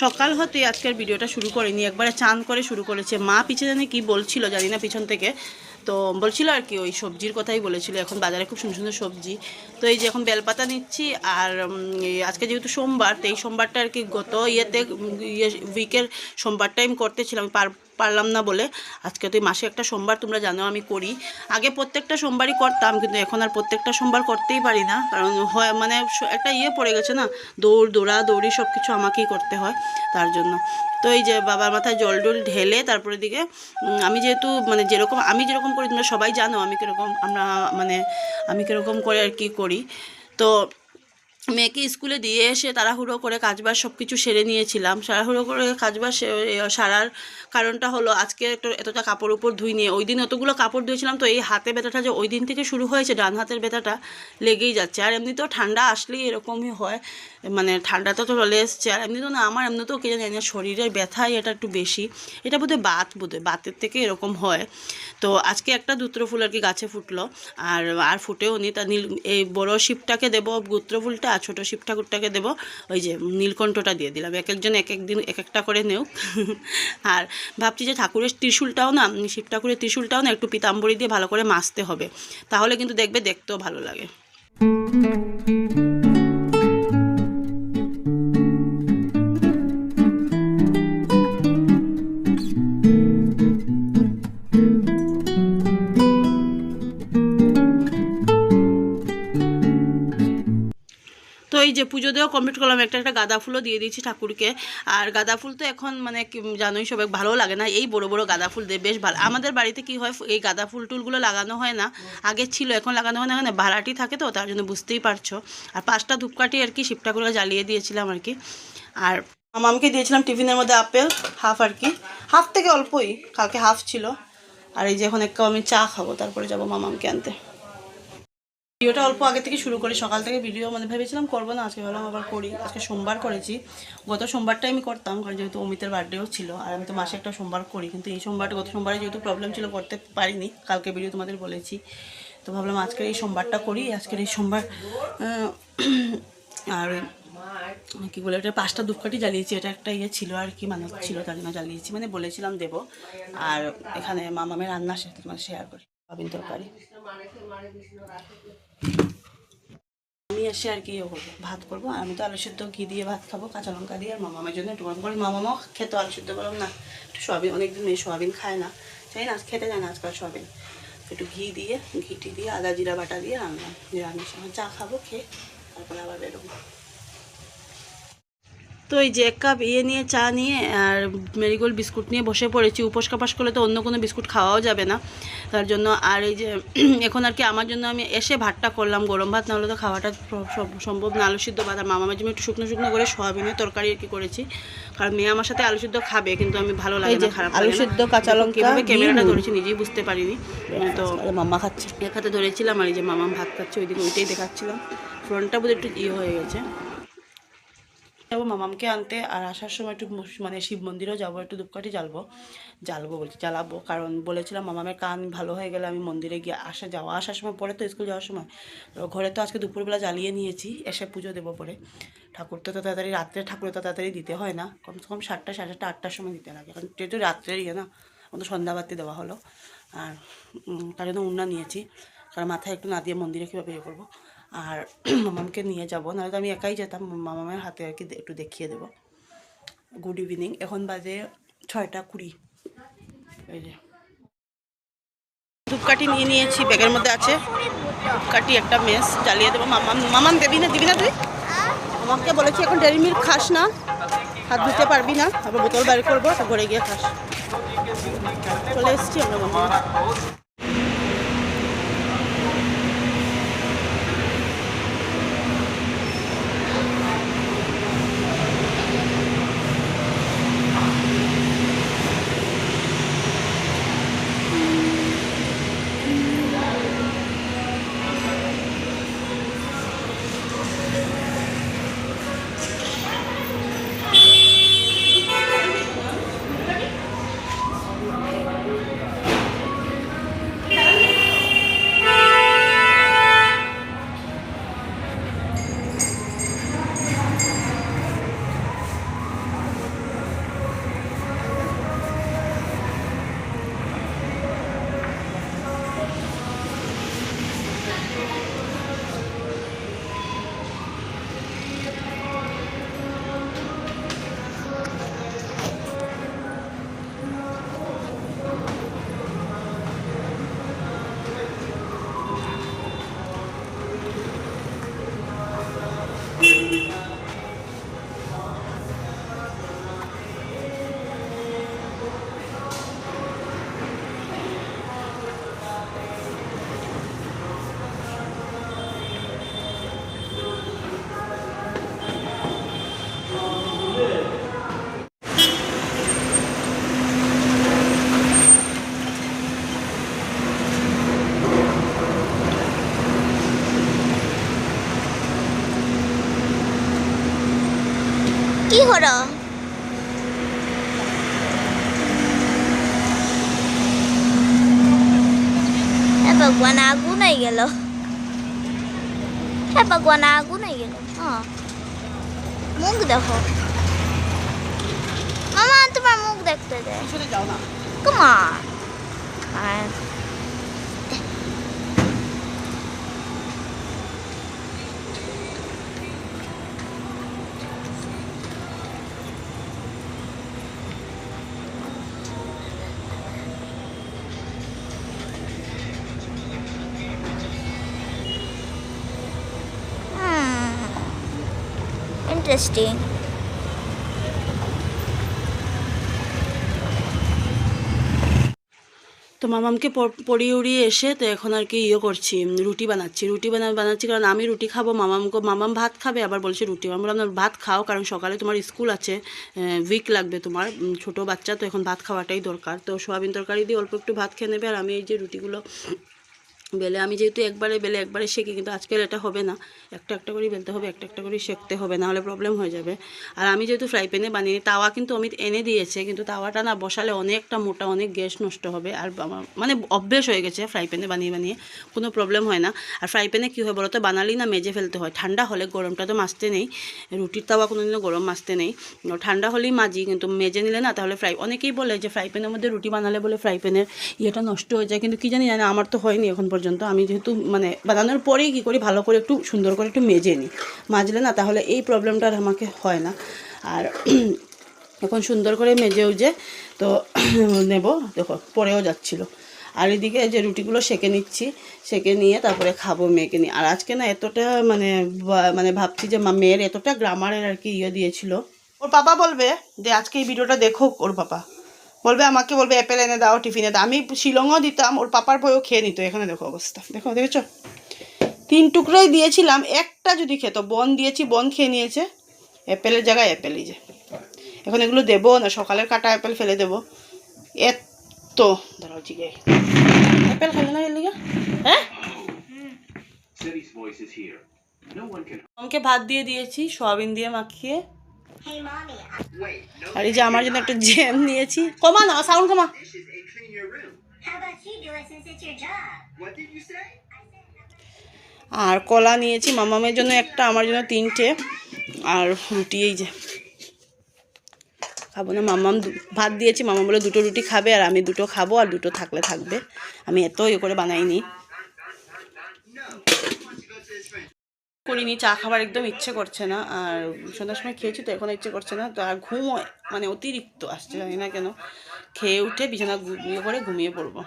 সকাল হতেই আজকের ভিডিওটা শুরু করিনি, একবারে চান করে শুরু করেছে। মা পিছে জানি কি বলছিল জানি না, পিছন থেকে তো বলছিল আর কি, ওই সবজির কথাই বলেছিল। এখন বাজারে খুব সুন্দর সুন্দর সবজি। তো এই যে এখন বেলপাতা নিচ্ছি। আর আজকে যেহেতু সোমবার, তো এই সোমবারটা আর কি গত উইকের সোমবারটা আমি করতেছিলাম, পারলাম না বলে আজকে তো মাসে একটা সোমবার তোমরা জানো আমি করি। আগে প্রত্যেকটা সোমবারই করতাম, কিন্তু এখন আর প্রত্যেকটা সোমবার করতেই পারি না, কারণ হয় মানে একটা পড়ে গেছে না, দৌড়ি সব কিছু আমাকেই করতে হয় তার জন্য। তো এই যে বাবার মাথায় জল ডল ঢেলে তারপরে দিকে আমি যেহেতু মানে আমি যেরকম করি তোমরা সবাই জানো আমি কীরকম আমি কীরকম করে আর কি করি। তো মেয়েকে স্কুলে দিয়ে এসে তাড়াহুড়ো করে কাজবাজ সব কিছু সেরে নিয়েছিলাম। তাড়াহুড়ো করে কাজবাজ সারার কারণটা হলো, আজকে এতটা কাপড় উপর ধুইনি। ওই দিন অতগুলো কাপড় ধুয়েছিলাম, তো এই হাতে ব্যথাটা যে ওই দিন থেকে শুরু হয়েছে, ডান হাতের ব্যথাটা লেগেই যাচ্ছে। আর এমনিতেও ঠান্ডা আসলেই এরকমই হয়, মানে ঠান্ডাটা তো চলে এসছে। আর এমনিতেও না, আমার এমনিতেও কে জানি না, শরীরের ব্যথাই এটা একটু বেশি। এটা বোধহয় বাতের থেকে এরকম হয়। তো আজকে একটা দুত্র ফুল আর কি গাছে ফুটলো, আর ফুটেও নি। তা এই বড় শিবটাকে দেবো গুত্র ফুলটা, আর ছোটো শিব ঠাকুরটাকে দেবো ওই যে নীলকণ্ঠটা দিয়ে দিলাম। এক একজন এক একদিন এক একটা করে নেও। আর ভাবছি যে ঠাকুরের ত্রিশূলটাও না, শিব ঠাকুরের ত্রিশূলটাও না একটু পিতাম্বরী দিয়ে ভালো করে মাজতে হবে, তাহলে কিন্তু দেখবে দেখতেও ভালো লাগে। তো এই যে পুজো দেওয়া কমপ্লিট করলাম, একটা গাঁদা ফুলও দিয়ে দিয়েছি ঠাকুরকে। আর গাঁদা ফুল তো এখন মানে জানোই সবাই ভালো লাগে না, এই বড় বড় গাঁদা ফুল দিয়ে বেশ ভালো। আমাদের বাড়িতে কি হয়, এই গাঁদা ফুল টুলগুলো লাগানো হয় না, আগে ছিল এখন লাগানো হয় না, এখানে ভাড়াটি থাকে তো তার জন্য বুঝতেই পারছো। আর 5টা ধূপকাঠি আর কি শিব ঠাকুরকে জ্বালিয়ে দিয়েছিলাম আর কি। আর মামামকে দিয়েছিলাম টিফিনের মধ্যে আপেল হাফ আর কি, হাফ থেকে অল্পই, কালকে হাফ ছিল। আর এই যে এখন এক কাপ আমি চা খাবো, তারপরে যাবো মামামকে আনতে। ভিডিওটা অল্প আগে থেকে শুরু করি, সকাল থেকে ভিডিও মানে ভেবেছিলাম করবো না, আজকে ভাবলাম আবার করি। আজকে সোমবার করেছি, গত সোমবারটাই আমি করতাম কারণ যেহেতু অমিতের বার্থডেও ছিল। আর আমি তো মাসে একটা সোমবার করি, কিন্তু এই গত সোমবারে যেহেতু প্রবলেম ছিল করতে পারিনি, কালকে ভিডিও তোমাদের বলেছি। তো ভাবলাম আজকের এই সোমবারটা করি, আজকের এই সোমবার। আর কী বলে, এটা 5টা ধূপকাঠি জ্বালিয়েছি, এটা একটা ছিল আর কি, মানত ছিল তার জন্য জ্বালিয়েছি, মানে বলেছিলাম দেবো। আর এখানে মামামের রান্না সাথে তোমার শেয়ার করি, সয়াবিন তরকারি। আমি এসে আর কি করবো, ভাত করবো। আর আমি তো আলু সিদ্ধ ঘি দিয়ে ভাত খাবো, কাঁচা লঙ্কা দিয়ে। আর মামামের জন্য একটু গরম করে, মামামাও খেতো আলু সিদ্ধ, বললাম না একটু সয়াবিন, অনেকদিন এই সয়াবিন খায় না, চাই না খেতে যায় না আজকাল সয়াবিন। একটু ঘিটি দিয়ে আদা জিরা বাটা দিয়ে আনলাম, নিরামিষ চা খাবো, খেয়ে তারপরে আবার বেরোবো। তো এই যে এক কাপ নিয়ে চা নিয়ে আর মেরিগোল্ড বিস্কুট নিয়ে বসে পড়েছি। উপোস কাপাস করলে তো অন্য কোনো বিস্কুট খাওয়াও যাবে না, তার জন্য। আর এই যে এখন আর কি আমার জন্য আমি এসে ভাতটা করলাম, গরম ভাত, না হলে তো খাওয়াটা সম্ভব না। আলু সিদ্ধ ভাত, আর মামার জন্য একটু শুকনো শুকনো করে সয়াবিনের তরকারি আর কি করেছি, কারণ মেয়ে আমার সাথে আলু সিদ্ধ খাবে, কিন্তু আমি ভালো লাগে না, খারাপ আলু সিদ্ধ কাঁচা লঙ্কা। কীভাবে ক্যামেরাটা ধরেছি নিজেই বুঝতে পারিনি, তো মামা খাচ্ছে, এক হাতে ধরেছিলাম। আর এই যে মামা ভাত খাচ্ছে, ওইদিকে ওইটাই দেখাচ্ছিলাম। ফ্রন্টটা বোধহয় একটু হয়ে গেছে। যাবো মামামকে আনতে, আর আসার সময় একটু মানে শিব মন্দিরেও যাবো, একটু ধূপকাঠি জ্বালাবো, কারণ বলেছিলাম মামামের কান ভালো হয়ে গেলে আমি মন্দিরে গিয়ে আসার সময় পরে, তো স্কুল যাওয়ার সময় ঘরে তো আজকে দুপুরবেলা জ্বালিয়ে নিয়েছি, এসে পুজো দেবো পরে। ঠাকুর তো তাড়াতাড়ি রাত্রে, ঠাকুর তো তাড়াতাড়ি দিতে হয় না, কমসে কম 7টা, 7:30, 8টার সময় দিতে লাগে, কারণ যেহেতু রাত্রের না, তো সন্ধ্যাবাতি দেওয়া হলো। আর তার জন্য উন্না নিয়েছি, কারণ মাথায় একটু না দিয়ে মন্দিরে কীভাবে করবো। আর মামামকে নিয়ে যাবো, নাহলে তো আমি একাই যেতাম, মামামের হাতে আর কি একটু দেখিয়ে দেবো। গুড ইভিনিং, এখন বাজে 6:20। এই যে ধূপকাঠি নিয়ে নিয়েছি, ব্যাগের মধ্যে আছে ধূপকাঠি, একটা মেস জ্বালিয়ে দেবো। মামাম দিবি না তুই? আমাকে বলেছি এখন ডেরি মিল্ক খাস না, হাত ধুতে পারবি না, আবার বোতল বাইর করবো, ঘরে গিয়ে খাস। চলে এসেছি আমরা মন্দিরে। কি হলো? হে ভগবান, আগুন হয়ে গেল। হে ভগবান, আগুন হয়ে গেল। মুখ দেখো মামা, তোমার মুখ দেখতে দে। যাও না। Come on. Interesting. তো মামামকে পড়িয়ে উড়িয়ে এসে তো এখন আর কি করছি, রুটি বানাচ্ছি কারণ আমি রুটি খাবো, মামাম ভাত খাবে, আবার বলছে রুটি। আমি বললাম ভাত খাও, কারণ সকালে তোমার স্কুল আছে, উইক লাগবে তোমার, ছোট বাচ্চা তো এখন ভাত খাওয়াটাই দরকার। তো সোয়াবিন তরকারি দিয়ে অল্প একটু ভাত খেয়ে নেবে, আর আমি এই যে রুটিগুলো বেলে, আমি যেহেতু একবারে শেখি, কিন্তু আজকাল এটা হবে না, একটা একটা করে বেলতে হবে, একটা একটা করে শেখতে হবে, নাহলে প্রবলেম হয়ে যাবে। আর আমি যেহেতু ফ্রাই প্যানে বানিয়ে, তাওয়া কিন্তু অমিত এনে দিয়েছে, কিন্তু তাওয়াটা না বসালে অনেকটা মোটা, অনেক গ্যাস নষ্ট হবে। আর আমার মানে অভ্যেস হয়ে গেছে ফ্রাই প্যানে বানিয়ে কোনো প্রবলেম হয় না। আর ফ্রাই প্যানে কী হয় বলো তো, বানালেই না মেজে ফেলতে হয়, ঠান্ডা হলে গরমটা তো মাজতে নেই, রুটির তাওয়া কোনোদিনও গরম মাজতে নেই, ঠান্ডা হলেই মাজি, কিন্তু মেজে নিলে না তাহলে অনেকেই বলে যে ফ্রাই প্যানের মধ্যে রুটি বানালে বলে ফ্রাই প্যানের ইয়েটা নষ্ট হয়ে যায়, কিন্তু কী জানি আমার তো হয়নি এখন পর্যন্ত। আমি যেহেতু মানে বানানোর পরেই কী করি, ভালো করে একটু সুন্দর করে একটু মেজে নিই, মাজলে না তাহলে এই প্রবলেমটা আর আমাকে হয় না। আর এখন সুন্দর করে মেজেও যে তো নেব, দেখো পরেও যাচ্ছিলো। আর এদিকে যে রুটিগুলো সেঁকে নিচ্ছি, সেঁকে নিয়ে তারপরে খাবো মেয়েকে নিয়ে। আর আজকে না এতটা মানে ভাবছি যে মেয়ের এতটা গ্রামারের আর কি দিয়েছিল, ওর পাপা বলবে যে আজকে এই ভিডিওটা দেখো, ওর পাপা বলবে আমাকে, বলবে অ্যাপেল এনে দাও, টিফিনে দাও। আমি শিলংও দিতাম, ওর পাপার বইও খেয়ে নিত। এখানে দেখো অবস্থা, দেখেছো 3 টুকরোই দিয়েছিলাম, একটা যদি খেত, বন দিয়েছি, বন খেয়ে নিয়েছে, অ্যাপেলের জায়গায় অ্যাপেলই যে। এখন এগুলো দেবো না, সকালের কাটা অ্যাপেল ফেলে দেবো। এত ধরো জিগে অ্যাপেল খেলে না গেলি, হ্যাঁ আমাকে ভাত দিয়ে দিয়েছি সোয়াবিন দিয়ে মাখিয়ে। আর এই যে আমার জন্য একটা জ্যাম নিয়েছি, কমা না সাউন্ড কমা। আর কলা নিয়েছি, মামামের জন্য একটা, আমার জন্য 3টে, আর রুটি এই যে খাবো না। মামাম ভাত দিয়েছি, মামা বলে 2টো রুটি খাবে, আর আমি 2টো খাবো, আর 2টো থাকলে থাকবে। আমি এত করে বানাইনি, করিনি, চা খাবার একদম ইচ্ছে করছে না, আর সন্ধ্যার সময় খেয়েছি তো এখন ইচ্ছে করছে না। তো আর ঘুম মানে অতিরিক্ত আসছে, জানি না কেন, খেয়ে উঠে বিছানা করে ঘুমিয়ে পড়বো।